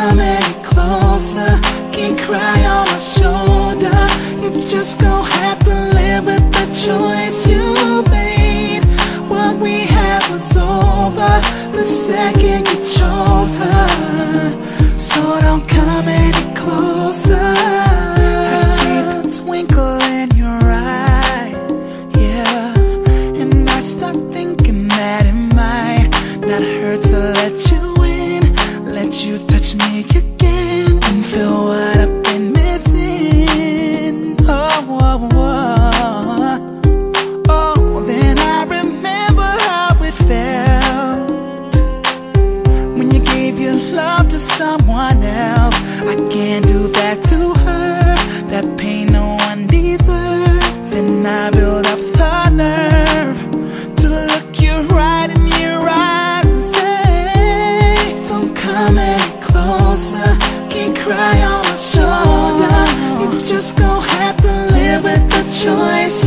come any closer, can't cry on my shoulder. You just gon' have to live with the choice you made. What we had was over the second you chose her. So don't come any closer. I see the twinkle in your eye, yeah, and I start thinking that it might not hurt to let you in, let you touch me again and feel what I've been missing. Oh, oh, oh, oh. Then I remember how it felt when you gave your love to someone else. I can't do that to her, that pain no one deserves. Then I build up the nerve to look you right in your eyes and say, don't come any closer, can't cry on my shoulder. You just gon' have to live with the choice